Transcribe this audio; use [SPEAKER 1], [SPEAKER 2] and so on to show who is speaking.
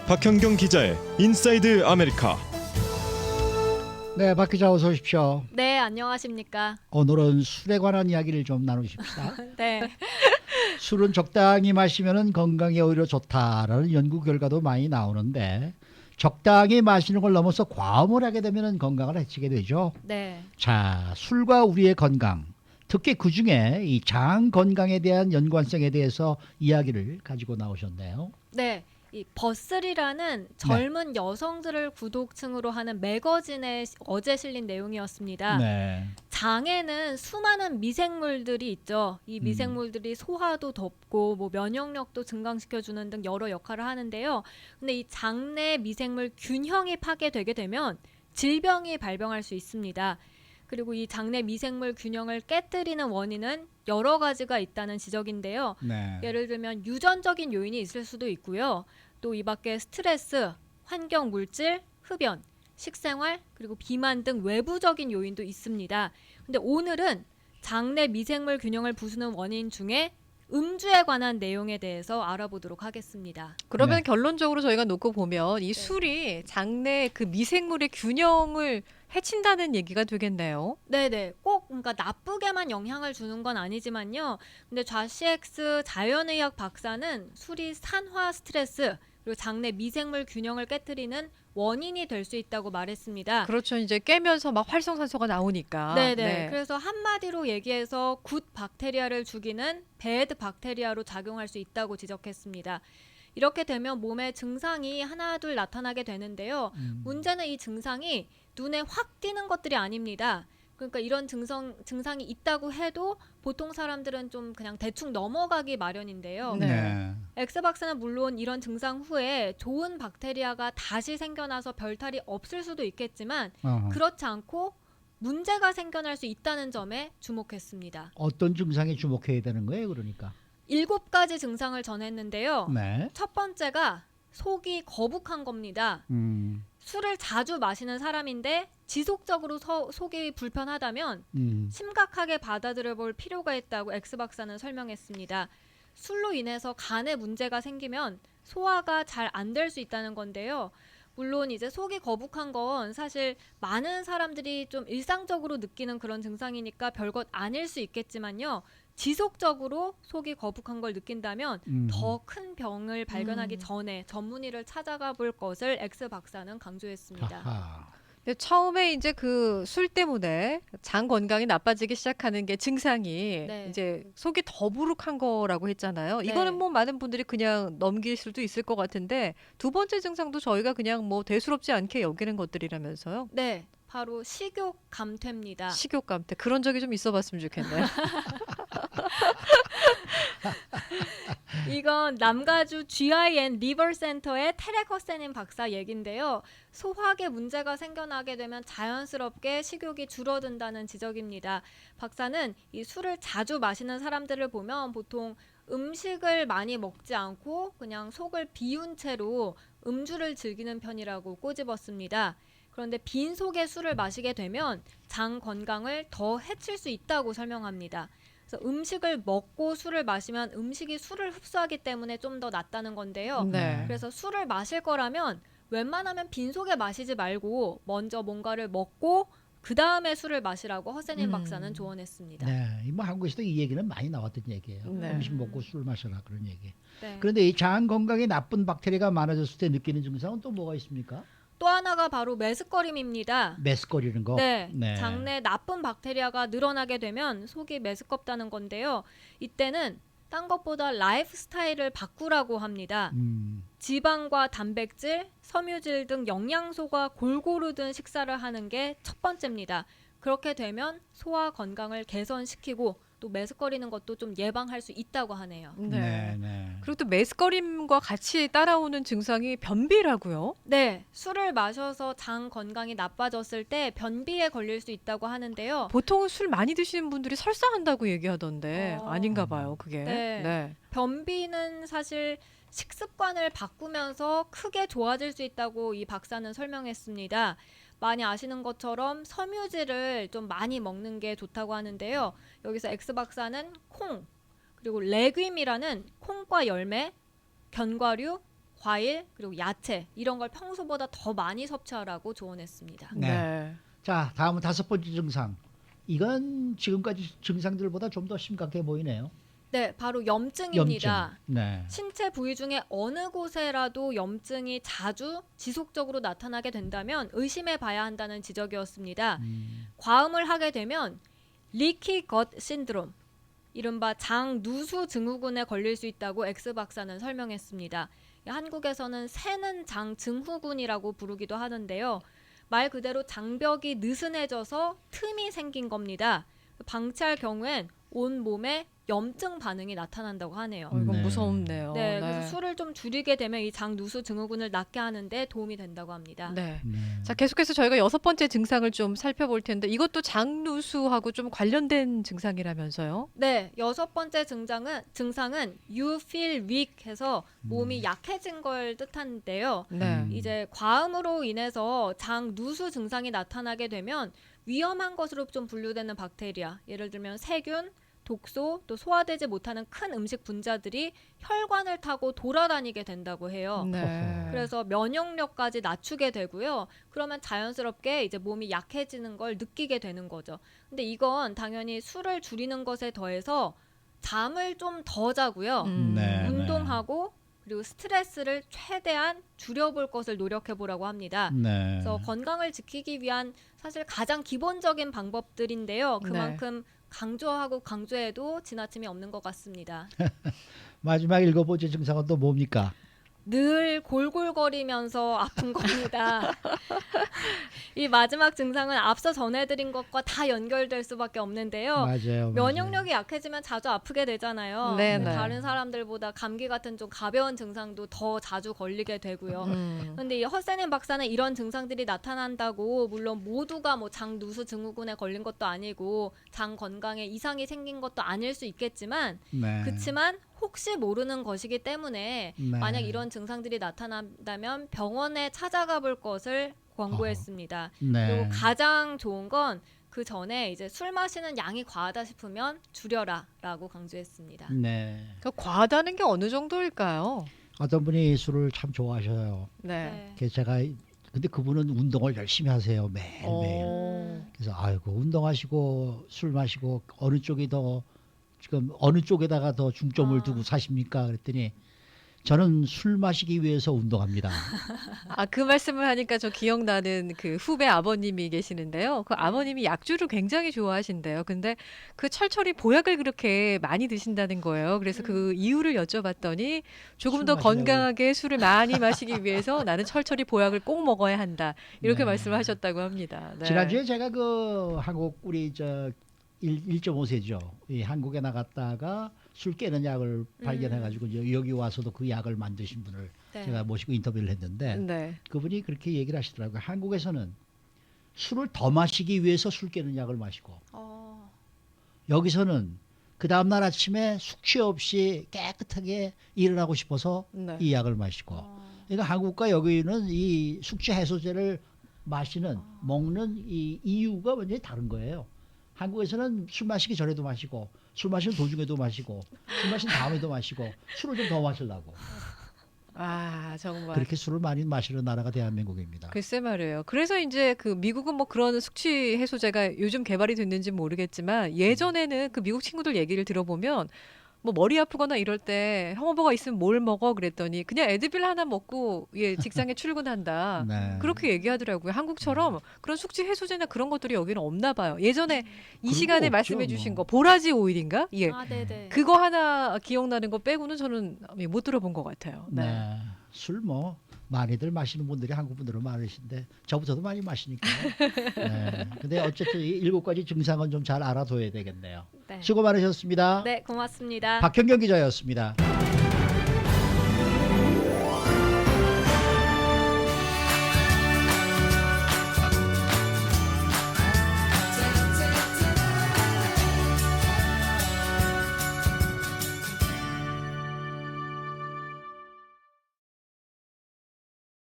[SPEAKER 1] 박현경 기자의 인사이드 아메리카.
[SPEAKER 2] 네, 박 기자 어서 오십시오.
[SPEAKER 3] 네, 안녕하십니까.
[SPEAKER 2] 오늘은 술에 관한 이야기를 좀 나누십시다.
[SPEAKER 3] 네,
[SPEAKER 2] 술은 적당히 마시면 건강에 오히려 좋다라는 연구 결과도 많이 나오는데 적당히 마시는 걸 넘어서 과음을 하게 되면 건강을 해치게 되죠.
[SPEAKER 3] 네,
[SPEAKER 2] 자, 술과 우리의 건강, 특히 그중에 이 장 건강에 대한 연관성에 대해서 이야기를 가지고 나오셨네요.
[SPEAKER 3] 네. 이 버슬이라는 젊은 여성들을 구독층으로 하는 매거진에 어제 실린 내용이었습니다.
[SPEAKER 2] 네.
[SPEAKER 3] 장에는 수많은 미생물들이 있죠. 이 미생물들이 소화도 돕고 뭐 면역력도 증강시켜주는 등 여러 역할을 하는데요. 근데 이 장내 미생물 균형이 파괴되게 되면 질병이 발병할 수 있습니다. 그리고 이 장내 미생물 균형을 깨뜨리는 원인은 여러 가지가 있다는 지적인데요.
[SPEAKER 2] 네.
[SPEAKER 3] 예를 들면 유전적인 요인이 있을 수도 있고요. 또 이 밖에 스트레스, 환경 물질, 흡연, 식생활, 그리고 비만 등 외부적인 요인도 있습니다. 근데 오늘은 장내 미생물 균형을 부수는 원인 중에 음주에 관한 내용에 대해서 알아보도록 하겠습니다.
[SPEAKER 4] 그러면
[SPEAKER 2] 네.
[SPEAKER 4] 결론적으로 저희가 놓고 보면 이 술이 장내 그 미생물의 균형을 해친다는 얘기가 되겠네요.
[SPEAKER 3] 네네. 꼭 그러니까 나쁘게만 영향을 주는 건 아니지만요. 근데 좌시엑스 자연의학 박사는 술이 산화 스트레스 그리고 장내 미생물 균형을 깨뜨리는 원인이 될 수 있다고 말했습니다.
[SPEAKER 4] 그렇죠. 이제 깨면서 막 활성산소가 나오니까.
[SPEAKER 3] 네네.
[SPEAKER 4] 네.
[SPEAKER 3] 그래서 한마디로 얘기해서 굿 박테리아를 죽이는 배드 박테리아로 작용할 수 있다고 지적했습니다. 이렇게 되면 몸에 증상이 하나 둘 나타나게 되는데요. 문제는 이 증상이 눈에 확 띄는 것들이 아닙니다. 그러니까 이런 증상이 있다고 해도 보통 사람들은 좀 그냥 대충 넘어가기 마련인데요.
[SPEAKER 4] 네.
[SPEAKER 3] 엑스 박사는 물론 이런 증상 후에 좋은 박테리아가 다시 생겨나서 별탈이 없을 수도 있겠지만
[SPEAKER 2] 어허.
[SPEAKER 3] 그렇지 않고 문제가 생겨날 수 있다는 점에 주목했습니다.
[SPEAKER 2] 어떤 증상에 주목해야 되는 거예요, 그러니까?
[SPEAKER 3] 7가지 증상을 전했는데요.
[SPEAKER 2] 네.
[SPEAKER 3] 첫 번째가 속이 거북한 겁니다. 술을 자주 마시는 사람인데 지속적으로 속이 불편하다면 심각하게 받아들여 볼 필요가 있다고 엑스 박사는 설명했습니다. 술로 인해서 간에 문제가 생기면 소화가 잘 안 될 수 있다는 건데요. 물론 이제 속이 거북한 건 사실 많은 사람들이 좀 일상적으로 느끼는 그런 증상이니까 별것 아닐 수 있겠지만요. 지속적으로 속이 거북한 걸 느낀다면 더 큰 병을 발견하기 전에 전문의를 찾아가 볼 것을 엑스 박사는 강조했습니다.
[SPEAKER 2] 아하.
[SPEAKER 4] 근데 처음에 이제 그 술 때문에 장 건강이 나빠지기 시작하는 게 증상이
[SPEAKER 3] 네.
[SPEAKER 4] 이제 속이 더부룩한 거라고 했잖아요. 이거는
[SPEAKER 3] 네.
[SPEAKER 4] 뭐 많은 분들이 그냥 넘길 수도 있을 것 같은데 두 번째 증상도 저희가 그냥 뭐 대수롭지 않게 여기는 것들이라면서요.
[SPEAKER 3] 네, 바로 식욕 감퇴입니다.
[SPEAKER 4] 식욕감퇴 그런 적이 좀 있어봤으면 좋겠네요.
[SPEAKER 3] 이건 남가주 GIN 리버 센터의 테렉 허세닌 박사 얘긴데요. 소화에 문제가 생겨나게 되면 자연스럽게 식욕이 줄어든다는 지적입니다. 박사는 이 술을 자주 마시는 사람들을 보면 보통 음식을 많이 먹지 않고 그냥 속을 비운 채로 음주를 즐기는 편이라고 꼬집었습니다. 그런데 빈 속에 술을 마시게 되면 장 건강을 더 해칠 수 있다고 설명합니다. 그래서 음식을 먹고 술을 마시면 음식이 술을 흡수하기 때문에 좀 더 낫다는 건데요.
[SPEAKER 4] 네.
[SPEAKER 3] 그래서 술을 마실 거라면 웬만하면 빈속에 마시지 말고 먼저 뭔가를 먹고 그 다음에 술을 마시라고 허세닌 박사는 조언했습니다.
[SPEAKER 2] 네, 뭐 한국에서도 이 얘기는 많이 나왔던 얘기예요.
[SPEAKER 4] 네.
[SPEAKER 2] 음식 먹고 술 마셔라 그런 얘기.
[SPEAKER 3] 네.
[SPEAKER 2] 그런데 이 장 건강에 나쁜 박테리아가 많아졌을 때 느끼는 증상은 또 뭐가 있습니까?
[SPEAKER 3] 또 하나가 바로 메스꺼림입니다.
[SPEAKER 2] 메스꺼리는 거.
[SPEAKER 3] 네, 장내 나쁜 박테리아가 늘어나게 되면 속이 메스껍다는 건데요. 이때는 딴 것보다 라이프 스타일을 바꾸라고 합니다. 지방과 단백질, 섬유질 등 영양소가 골고루 든 식사를 하는 게 첫 번째입니다. 그렇게 되면 소화 건강을 개선시키고 또 메스꺼리는 것도 좀 예방할 수 있다고 하네요.
[SPEAKER 4] 네.
[SPEAKER 2] 네.
[SPEAKER 4] 그리고 또 메스꺼림과 같이 따라오는 증상이 변비라고요?
[SPEAKER 3] 네, 술을 마셔서 장 건강이 나빠졌을 때 변비에 걸릴 수 있다고 하는데요.
[SPEAKER 4] 보통은 술 많이 드시는 분들이 설사한다고 얘기하던데 아닌가 봐요, 그게.
[SPEAKER 3] 네. 변비는 사실 식습관을 바꾸면서 크게 좋아질 수 있다고 이 박사는 설명했습니다. 많이 아시는 것처럼 섬유질을 좀 많이 먹는 게 좋다고 하는데요. 여기서 엑스 박사는 콩, 그리고 레귐이라는 콩과 열매, 견과류, 과일 그리고 야채 이런 걸 평소보다 더 많이 섭취하라고 조언했습니다.
[SPEAKER 2] 네. 자, 다음은 5번째 증상. 이건 지금까지 증상들보다 좀 더 심각해 보이네요.
[SPEAKER 3] 네, 바로 염증입니다.
[SPEAKER 2] 염증. 네.
[SPEAKER 3] 신체 부위 중에 어느 곳에라도 염증이 자주 지속적으로 나타나게 된다면 의심해 봐야 한다는 지적이었습니다. 과음을 하게 되면 리키 것 신드롬, 이른바 장 누수 증후군에 걸릴 수 있다고 엑스 박사는 설명했습니다. 한국에서는 새는 장 증후군이라고 부르기도 하는데요. 말 그대로 장벽이 느슨해져서 틈이 생긴 겁니다. 방치할 경우엔 온 몸에 염증 반응이 나타난다고 하네요.
[SPEAKER 4] 이건
[SPEAKER 2] 네.
[SPEAKER 4] 무섭네요.
[SPEAKER 3] 네, 그래서 술을 좀 줄이게 되면 이 장 누수 증후군을 낫게 하는데 도움이 된다고 합니다.
[SPEAKER 4] 네.
[SPEAKER 2] 네.
[SPEAKER 4] 자, 계속해서 저희가 6번째 증상을 좀 살펴볼 텐데 이것도 장누수하고 좀 관련된 증상이라면서요?
[SPEAKER 3] 네, 6번째 증상은 you feel weak 해서 몸이 약해진 걸 뜻하는데요.
[SPEAKER 4] 네.
[SPEAKER 3] 이제 과음으로 인해서 장 누수 증상이 나타나게 되면 위험한 것으로 좀 분류되는 박테리아, 예를 들면 세균, 독소, 또 소화되지 못하는 큰 음식 분자들이 혈관을 타고 돌아다니게 된다고 해요.
[SPEAKER 4] 네.
[SPEAKER 3] 그래서 면역력까지 낮추게 되고요. 그러면 자연스럽게 이제 몸이 약해지는 걸 느끼게 되는 거죠. 근데 이건 당연히 술을 줄이는 것에 더해서 잠을 좀 더 자고요.
[SPEAKER 2] 네.
[SPEAKER 3] 운동하고 그리고 스트레스를 최대한 줄여볼 것을 노력해 보라고 합니다.
[SPEAKER 2] 네.
[SPEAKER 3] 그래서 건강을 지키기 위한 사실 가장 기본적인 방법들인데요. 그만큼 강조하고 강조해도 지나침이 없는 것 같습니다.
[SPEAKER 2] 마지막 7번째 증상은 또 뭡니까?
[SPEAKER 3] 늘 골골거리면서 아픈 겁니다. 이 마지막 증상은 앞서 전해드린 것과 다 연결될 수밖에 없는데요.
[SPEAKER 2] 맞아요.
[SPEAKER 3] 면역력이 약해지면 자주 아프게 되잖아요.
[SPEAKER 4] 네,
[SPEAKER 3] 근데
[SPEAKER 4] 네.
[SPEAKER 3] 다른 사람들보다 감기 같은 좀 가벼운 증상도 더 자주 걸리게 되고요. 근데 이 허세닌 박사는 이런 증상들이 나타난다고 물론 모두가 뭐 장 누수 증후군에 걸린 것도 아니고 장 건강에 이상이 생긴 것도 아닐 수 있겠지만
[SPEAKER 2] 네.
[SPEAKER 3] 그치만 혹시 모르는 것이기 때문에
[SPEAKER 2] 네.
[SPEAKER 3] 만약 이런 증상들이 나타난다면 병원에 찾아가 볼 것을 권고했습니다.
[SPEAKER 2] 네.
[SPEAKER 3] 그리고 가장 좋은 건 그 전에 이제 술 마시는 양이 과하다 싶으면 줄여라라고 강조했습니다.
[SPEAKER 2] 네.
[SPEAKER 4] 그 과하다는 게 어느 정도일까요?
[SPEAKER 2] 어떤 분이 술을 참 좋아하셔요.
[SPEAKER 4] 네.
[SPEAKER 2] 그래서 제가 근데 그분은 운동을 열심히 하세요. 매일매일.
[SPEAKER 4] 오.
[SPEAKER 2] 그래서 아이고 운동하시고 술 마시고 어느 쪽이 더 지금 어느 쪽에다가 더 중점을 두고 사십니까? 그랬더니 저는 술 마시기 위해서 운동합니다.
[SPEAKER 4] 아, 그 말씀을 하니까 저 기억나는 그 후배 아버님이 계시는데요. 그 아버님이 약주를 굉장히 좋아하신대요. 근데 그 철철이 보약을 그렇게 많이 드신다는 거예요. 그래서 그 이유를 여쭤봤더니 조금
[SPEAKER 2] 술
[SPEAKER 4] 더
[SPEAKER 2] 마시려고.
[SPEAKER 4] 건강하게 술을 많이 마시기 위해서 나는 철철이 보약을 꼭 먹어야 한다. 이렇게
[SPEAKER 2] 네.
[SPEAKER 4] 말씀을 하셨다고 합니다. 네.
[SPEAKER 2] 지난주에 제가 그 한국 우리 저 1.5세죠. 이 한국에 나갔다가 술 깨는 약을 발견해가지고 여기 와서도 그 약을 만드신 분을
[SPEAKER 3] 네.
[SPEAKER 2] 제가 모시고 인터뷰를 했는데
[SPEAKER 4] 네.
[SPEAKER 2] 그분이 그렇게 얘기를 하시더라고요. 한국에서는 술을 더 마시기 위해서 술 깨는 약을 마시고 여기서는 그 다음날 아침에 숙취 없이 깨끗하게 일어나고 싶어서
[SPEAKER 4] 네.
[SPEAKER 2] 이 약을 마시고 그러니까 한국과 여기는 이 숙취 해소제를 마시는 먹는 이 이유가 완전히 다른 거예요. 한국에서는 술 마시기 전에도 마시고 술 마시는 도중에도 마시고 술 마신 다음에도 마시고 술을 좀 더 마시려고
[SPEAKER 4] 아, 정말.
[SPEAKER 2] 그렇게 술을 많이 마시는 나라가 대한민국입니다.
[SPEAKER 4] 글쎄 말이에요. 그래서 이제 그 미국은 뭐 그런 숙취 해소제가 요즘 개발이 됐는지 모르겠지만 예전에는 그 미국 친구들 얘기를 들어보면 뭐 머리 아프거나 이럴 때 형어버거 있으면 뭘 먹어 그랬더니 그냥 에드빌 하나 먹고 예, 직장에 출근한다.
[SPEAKER 2] 네.
[SPEAKER 4] 그렇게 얘기하더라고요. 한국처럼 그런 숙취 해소제나 그런 것들이 여기는 없나 봐요. 예전에 이
[SPEAKER 2] 그런
[SPEAKER 4] 시간에
[SPEAKER 2] 거
[SPEAKER 4] 말씀해
[SPEAKER 2] 없죠,
[SPEAKER 4] 주신
[SPEAKER 2] 뭐.
[SPEAKER 4] 거 보라지 오일인가? 예.
[SPEAKER 3] 네네.
[SPEAKER 4] 그거 하나 기억나는 거 빼고는 저는 못 들어본 것 같아요. 네.
[SPEAKER 2] 네. 술 뭐 많이들 마시는 분들이 한국 분들은 많으신데 저부터도 많이 마시니까. 네. 근데 어쨌든 이 7가지 증상은 좀 잘 알아둬야 되겠네요.
[SPEAKER 3] 네.
[SPEAKER 2] 수고 많으셨습니다.
[SPEAKER 3] 네, 고맙습니다.
[SPEAKER 2] 박현경 기자였습니다.